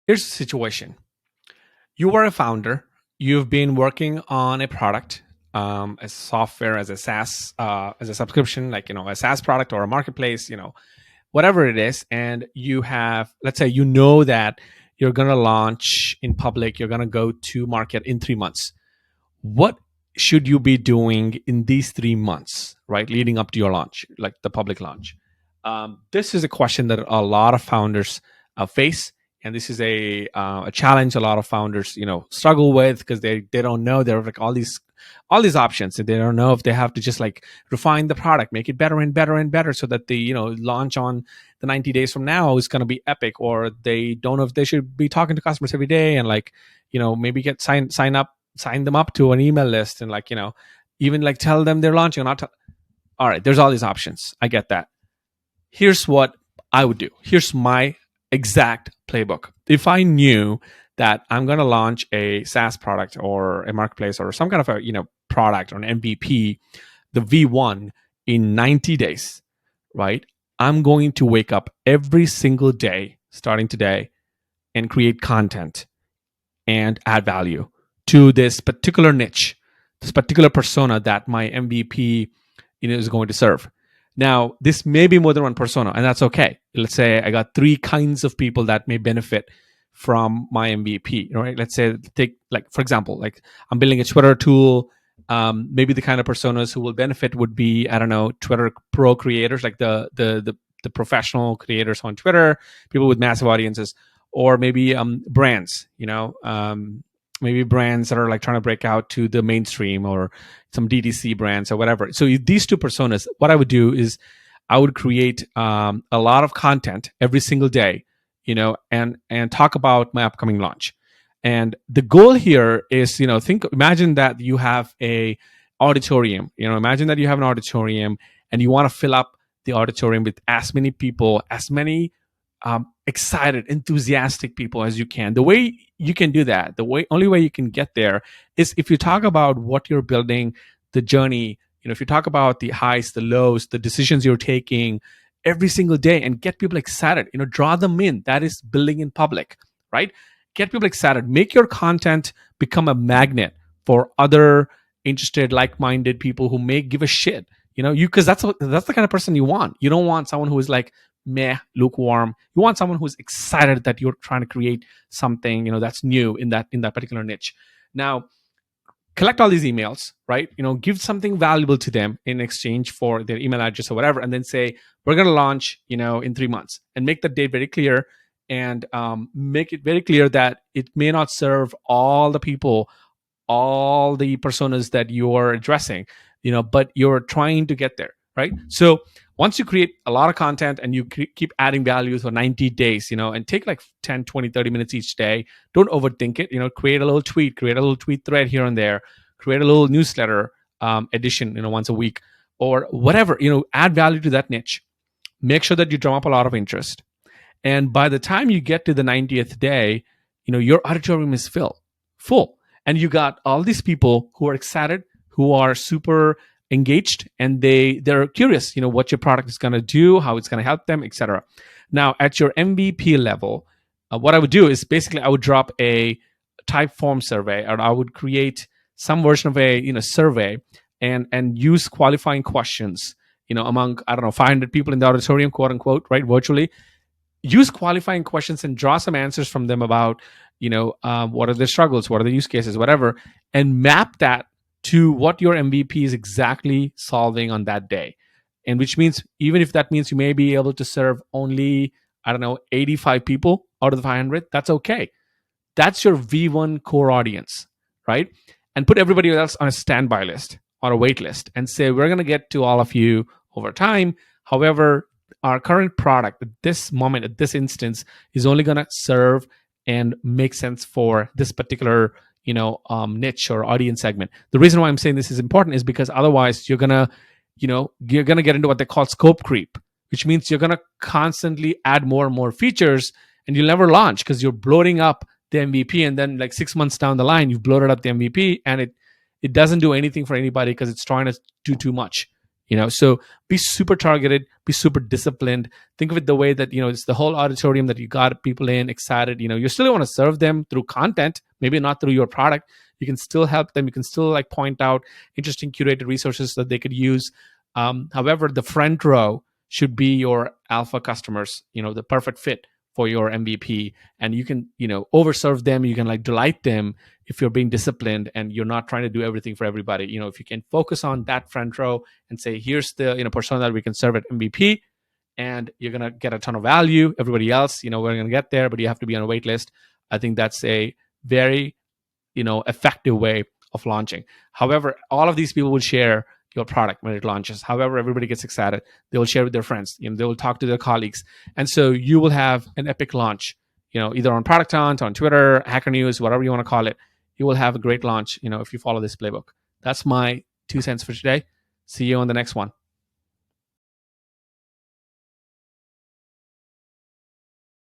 Here's the situation. You are a founder. You've been working on a product, as software, as a SaaS, as a subscription, like a SaaS product or a marketplace, whatever it is, and you have, let's say, that you're going to launch in public. You're going to go to market in 3 months. What should you be doing in these 3 months, right, leading up to your launch, like the public launch? This is a question that a lot of founders face, and this is a challenge a lot of founders struggle with, because they don't know. There are like all these options, and they don't know if they have to just like refine the product, make it better and better and better, so that the launch on the 90 days from now is going to be epic. Or they don't know if they should be talking to customers every day, and like maybe get sign them up to an email list, and like even like tell them they're launching or not. All right, there's all these options. I get that. Here's what I would do. Here's my exact playbook. If I knew that I'm going to launch a SaaS product or a marketplace or some kind of a product or an MVP, the V1, in 90 days, right? I'm going to wake up every single day starting today and create content and add value to this particular niche, this particular persona that my MVP is going to serve. Now, this may be more than one persona, and that's okay. Let's say I got 3 kinds of people that may benefit from my MVP, right? Let's say, take, like, for example, like I'm building a Twitter tool. Maybe the kind of personas who will benefit would be, I don't know, Twitter pro creators, like the professional creators on Twitter, people with massive audiences, or maybe brands, maybe brands that are like trying to break out to the mainstream, or some DTC brands or whatever. So these 2 personas, what I would do is I would create a lot of content every single day, and talk about my upcoming launch. And the goal here is, imagine that you have a auditorium, imagine that you have an auditorium and you want to fill up the auditorium with as many people, as many excited, enthusiastic people as you can. The way you can do that, only way you can get there, is if you talk about what you're building, the journey. If you talk about the highs, the lows, the decisions you're taking every single day, and get people excited. Draw them in. That is building in public, right? Get people excited. Make your content become a magnet for other interested, like-minded people who may give a shit. Because that's the kind of person you want. You don't want someone who is like meh, lukewarm. You want someone who's excited that you're trying to create something that's new in that particular niche. Now, collect all these emails, right? Give something valuable to them in exchange for their email address or whatever, and then say, we're going to launch in 3 months, and make the date very clear, and make it very clear that it may not serve all the people, all the personas that you're addressing, but you're trying to get there, right? So once you create a lot of content and you keep adding value for 90 days, and take like 10, 20, 30 minutes each day, don't overthink it. Create a little tweet, create a little tweet thread here and there, create a little newsletter edition, once a week, or whatever, add value to that niche. Make sure that you drum up a lot of interest. And by the time you get to the 90th day, your auditorium is full. And you got all these people who are excited, who are super engaged, and they're curious, what your product is going to do, how it's going to help them, etc. Now, at your MVP level, what I would do is basically I would drop a type form survey, or I would create some version of a survey, and use qualifying questions, among, I don't know, 500 people in the auditorium, quote unquote, right, virtually. Use qualifying questions and draw some answers from them about what are their struggles, what are the use cases, whatever, and map that to what your MVP is exactly solving on that day. And which means, even if that means you may be able to serve only, I don't know, 85 people out of the 500, that's okay. That's your V1 core audience, right? And put everybody else on a standby list or a wait list, and say, we're going to get to all of you over time. However, our current product at this moment, at this instance, is only going to serve and make sense for this particular niche or audience segment. The reason why I'm saying this is important is because otherwise you're gonna get into what they call scope creep, which means you're gonna constantly add more and more features, and you'll never launch because you're bloating up the MVP, and then like 6 months down the line, you've bloated up the MVP, and it doesn't do anything for anybody because it's trying to do too much. So be super targeted, be super disciplined. Think of it the way that it's the whole auditorium that you got people in excited. You still want to serve them through content, maybe not through your product. You can still help them. You can still like point out interesting curated resources that they could use. However, the front row should be your alpha customers, the perfect fit for your MVP. And you can overserve them. You can like delight them if you're being disciplined and you're not trying to do everything for everybody. If you can focus on that front row and say, here's the persona that we can serve at MVP, and you're going to get a ton of value. Everybody else, we're going to get there, but you have to be on a wait list. I think that's a very effective way of launching. However, all of these people will share your product when it launches. However, everybody gets excited. They will share with their friends. They will talk to their colleagues, and so you will have an epic launch. Either on Product Hunt, on Twitter, Hacker News, whatever you want to call it. You will have a great launch. If you follow this playbook. That's my 2 cents for today. See you on the next one.